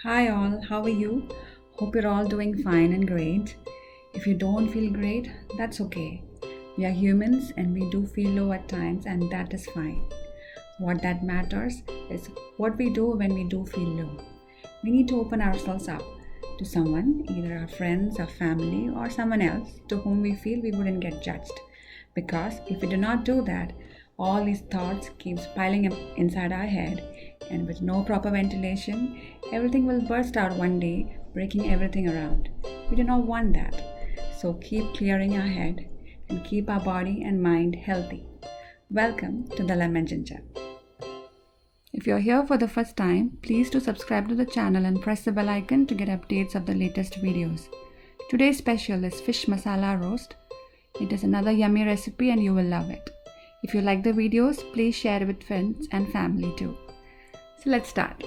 Hi, all, how are you? Hope you're all doing fine and great. If you don't feel great, that's okay. We are humans and we do feel low at times, and that is fine. What that matters is what we do when we do feel low. We need to open ourselves up to someone, either our friends, our family, or someone else to whom we feel we wouldn't get judged. Because if we do not do that, all these thoughts keeps piling up inside our head, and with no proper ventilation, everything will burst out one day, breaking everything around. We do not want that. So keep clearing our head and keep our body and mind healthy. Welcome to the Lemon Ginger. If you're here for the first time, please do subscribe to the channel and press the bell icon to get updates of the latest videos. Today's special is fish masala roast. It is another yummy recipe and you will love it. If you like the videos, please share it with friends and family too. So let's start.